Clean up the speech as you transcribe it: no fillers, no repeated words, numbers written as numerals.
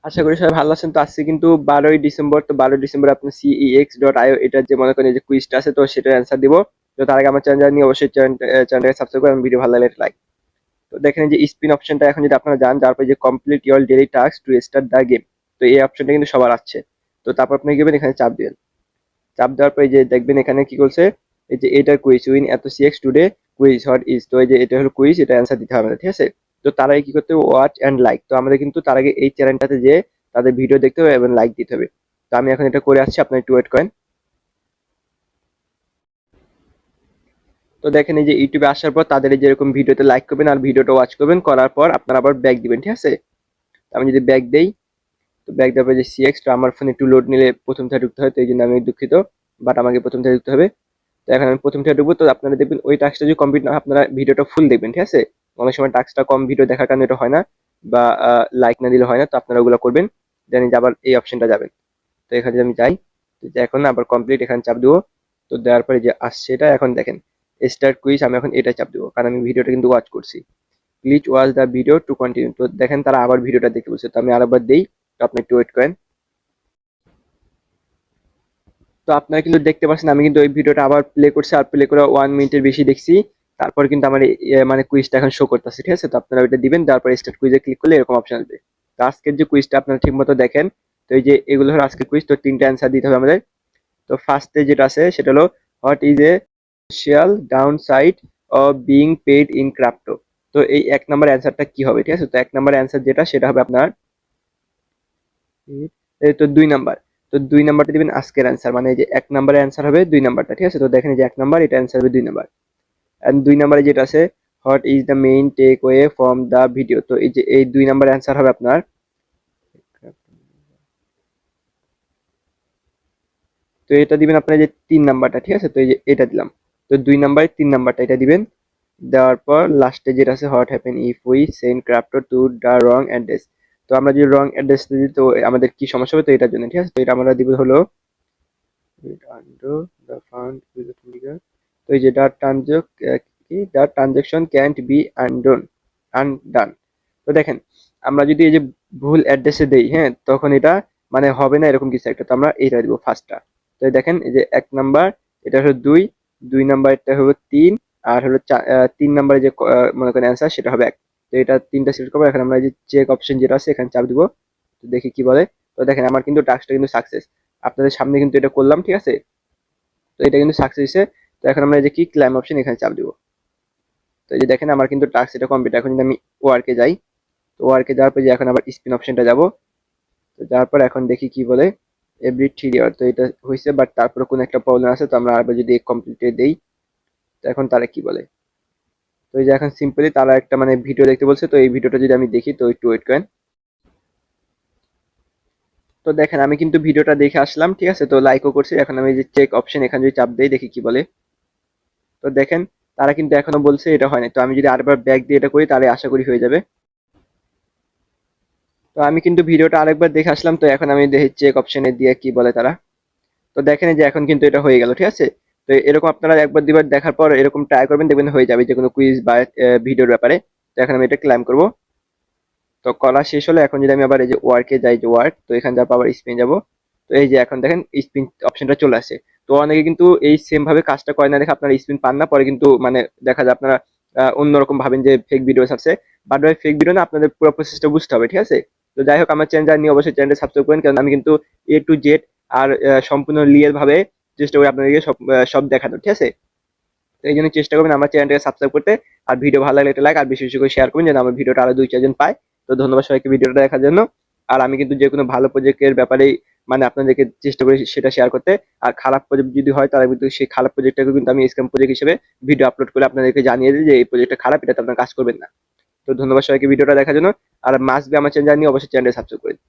আশা করি সবাই ভালো আছেন। তো আজকে কিন্তু 12ই ডিসেম্বর। তো 12ই ডিসেম্বর আপনার cex.io এটার যে মনে করেন যে কুইজটা আছে, তো সেটার অ্যান্সার দিব। তো তার আগে আমার চ্যানেল নিয়ে অবশ্যই চ্যানেলটাকে সাবস্ক্রাইব করেন, ভিডিও ভালো লাগলে লাইক। তো দেখেন এই যে স্পিন অপশনটা এখন যদি আপনারা যান, তারপর যে complete your daily task to start the game, তো এই অপশনটা কিন্তু সবার আছে। তো তারপর আপনি কি করবেন, এখানে চাপ দিবেন। চাপ দেওয়ার পর এই যে দেখবেন এখানে কি করছে, এই যে এটার কুইজ উইন এত CX today quiz what is, তো এই যে এটা হলো কুইজ, এটা অ্যান্সার দিতে হবে না, ঠিক আছে। তো তার আগে কি করতে হবে, ওয়াচ অ্যান্ড লাইক। তো আমাদের কিন্তু তার আগে এই চ্যানেলটাতে যে তাদের ভিডিও দেখতে হবে এবং লাইক দিতে হবে। তো আমি এখন এটা করে আসছি, আপনার একটু ওয়েট করেন। তো দেখেন এই যে ইউটিউবে আসার পর তাদের এই যে এরকম ভিডিওতে লাইক করবেন আর ভিডিওটা ওয়াচ করবেন, করার পর আপনারা আবার ব্যাক দিবেন, ঠিক আছে। তো আমি যদি ব্যাক দেই, তো ব্যাক দেওয়ার পর যে সিএক্স, তো আমার ফোনে একটু লোড নিলে প্রথম থেকে ঢুকতে হয়, তো এই জন্য আমি দুঃখিত, বাট আমাকে প্রথম থেকে ঢুকতে হবে। তো এখন আমি প্রথম থেকে ঢুকবো। তো আপনারা দেখবেন ওই টাস্কটা যদি কমপ্লিট না হয়, আপনারা ভিডিওটা ফুল দেখবেন, ঠিক আছে। অনেক সময় টাস্কটা কম ভিডিও দেখার কারণে এটা হয় না, বা লাইক না দিলে হয় না। তো আপনারা ওগুলো করবেন, দেন যে আবার এই অপশনটা যাবেন। তো এখানে যদি আমি যাই, তো যে এখন আবার কমপ্লিট এখানে চাপ দেবো। তো দেওয়ার পরে যে আসছে এটা, এখন দেখেন স্টার্ট কুইজ, আমি এখন এটা চাপ দেবো কারণ আমি ভিডিওটা কিন্তু ওয়াচ করছি। Please watch the video to continue. তো দেখেন তারা আবার ভিডিওটা দেখতে বলছে, তো আমি আরেকবার দেই। তো আপনি একটু ওয়েট করেন। তো আপনারা কিন্তু দেখতে পাচ্ছেন আমি কিন্তু ওই ভিডিওটা আবার প্লে করছি, আর প্লে করে 1 মিনিটের বেশি দেখছি। তারপর কিন্তু আমার মানে কুইজটা এখন শো করতেছে, ঠিক আছে। তো আপনারা ওইটা দিবেন, তারপর স্টার্ট কুইজে ক্লিক করলে এরকম অপশন আসবে। তো আজকের যে কুইজটা আপনারা ঠিক মতো দেখেন। তো এই যে এগুলো হলো আজকের কুইজ, তো 3টা অ্যান্সার দিতে হবে আমাদের। তো ফার্স্টে যেটা আছে সেটা হলো, what is a social downside of being paid in crypto. তো এই 1 নম্বর অ্যান্সারটা কি হবে, ঠিক আছে। তো 1 নম্বর অ্যান্সার যেটা, সেটা হবে আপনার এই তো 2 নাম্বার। তো 2 নাম্বারটা দিবেন আজকের অ্যান্সার, মানে এই যে 1 নম্বরের অ্যান্সার হবে 2 নাম্বারটা, ঠিক আছে। তো দেখেন এই যে 1 নাম্বার, এটা অ্যান্সার হবে 2 নাম্বার। এন্ড 2 নাম্বারে যেটা আছে, what is the main takeaway from the video. তো এই যে এই 2 নাম্বার অ্যান্সার হবে আপনার, তো এটা দিবেন আপনার যে 3 নাম্বারটা, ঠিক আছে। তো এই যে এটা দিলাম। তো 2 নাম্বারে 3 নাম্বারটা এটা দিবেন। দেওয়ার পর লাস্টে যেটা আছে, what happen if we send crypto to the wrong address. তো আমরা যদি রং অ্যাড্রেস দিই, তো আমাদের কি সমস্যা হবে, তো এটার জন্য, ঠিক আছে। তো এটা আমরা দিব হলো undo the fund with the finger. তো এই যে the transaction can't be undone. তো দেখেন আমরা যদি এই যে ভুল অ্যাড্রেসে দেই, হ্যাঁ, তখন এটা মানে হবে না, এরকম কিছু একটা। তো আমরা এইটা দিব ফার্স্টটা। তো এই দেখেন এই যে 1 নাম্বার, এটা হলো 2, 2 নাম্বারটা হলো 3, আর হলো 3 নাম্বারে যে মনে করেন অ্যান্সার, সেটা হবে 1। তো এটা 3টা সিলেক্ট করবো। এখন আমরা এই যে চেক অপশন যেটা আছে, এখানে চাপ দিব। তো দেখি কি বলে। তো দেখেন আমার কিন্তু টাস্কটা কিন্তু সাকসেস, আপনাদের সামনে কিন্তু এটা করলাম, ঠিক আছে। তো এটা কিন্তু সাকসেস হয়েছে। তো এখন আমরা এই যে কি ক্লাইম অপশন, এখানে চাপ দিব। তো এই যে দেখেন আমার কিন্তু টাস্ক এটা কমপ্লিট। এখন যদি আমি ওয়ার্কে যাই, তো ওয়ার্কে যাওয়ার পর যে এখন আবার স্পিন অপশনটা যাব। তো যাওয়ার পর এখন দেখি কি বলে, এভরি 3 আওয়ার। তো এটা হয়েছে, বাট তারপরে কোনো একটা প্রবলেম আছে। তো আমরা আবার যদি কমপ্লিট দেই, তো এখন তারা কি বলে। তো এই যে এখন সিম্পলি তারা একটা মানে ভিডিও দেখতে বলছে। তো এই ভিডিওটা যদি আমি দেখি, তো একটু ওয়েট করেন। তো দেখেন আমি কিন্তু ভিডিওটা দেখে আসলাম, ঠিক আছে। তো লাইকও করছি। এখন আমি যে চেক অপশন, এখানে যদি চাপ দেই, দেখি কি বলে। তো দেখেন তারা কিন্তু এখনো বলছে এটা হয়নি। তো আমি যদি আরেকবার ব্যাক দিয়ে এটা করি, তাহলে আশা করি হয়ে যাবে। তো আমি কিন্তু ভিডিওটা আরেকবার দেখে আসলাম। তো এখন আমি দেখি চেক অপশনে দিয়ে কি বলে তারা। তো দেখেন এই যে এখন কিন্তু এটা হয়ে গেল, ঠিক আছে। তো এরকম আপনারা একবার দুইবার দেখার পর এরকম ট্রাই করবেন, দেখবেন হয়ে যাবে যে কোনো কুইজ বা ভিডিওর ব্যাপারে। তো এখন আমি এটা ক্লাইম করব। তো করা শেষ হলো। এখন যদি আমি আবার এই যে ওয়ার্কে যাই, যে ওয়ার্ক, তো এখানে যাবো আবার স্পিন যাব। তো এই যে এখন দেখেন স্পিন অপশনটা চলে আসে। তো অনেকে কিন্তু এই সেম ভাবে কাজটা করে না দেখে আপনারা স্পিন পান না, পরে কিন্তু মানে দেখা যায় আপনারা অন্যরকম ভাবেন যে ফেক ভিডিও আছে। বাট ভাই ফেক ভিডিও না, আপনাদের পুরো প্রসেসটা বুঝতে হবে, ঠিক আছে। তো যাই হোক, আমার চ্যানেল নিয়ে অবশ্যই চ্যানেলটা সাবস্ক্রাইব করেন, কারণ আমি কিন্তু A to Z আর সম্পূর্ণ ক্লিয়ার ভাবে চেষ্টা করি আপনাদেরকে সব দেখানোর, ঠিক আছে। তো এই জন্য চেষ্টা করবেন আমার চ্যানেলটাকে সাবস্ক্রাইব করতে। আর ভিডিও ভালো লাগলে একটা লাইক আর বেশি বেশি করে শেয়ার করবেন, যেন আমার ভিডিওটা আরো 2-4 জন পায়। তো ধন্যবাদ সবাইকে ভিডিওটা দেখার জন্য। আর আমি কিন্তু যে কোনো ভালো প্রজেক্টের ব্যাপারেই মানে আপনাদেরকে চেষ্টা করি সেটা শেয়ার করতে। আর খারাপ প্রজেক্ট যদি হয়, তাহলে কিন্তু সেই খারাপ প্রজেক্টটাকে কিন্তু আমি স্ক্যাম প্রজেক্ট হিসেবে ভিডিও আপলোড করে আপনাদেরকে জানিয়ে দিই যে এই প্রজেক্টটা খারাপ, এটাতে আপনারা কাজ করবেন না। তো ধন্যবাদ সবাইকে ভিডিওটা দেখার জন্য। আর মাস্ট বি আমার চ্যানেল নিয়ে অবশ্যই চ্যানেলটা সাবস্ক্রাইব করে দিন।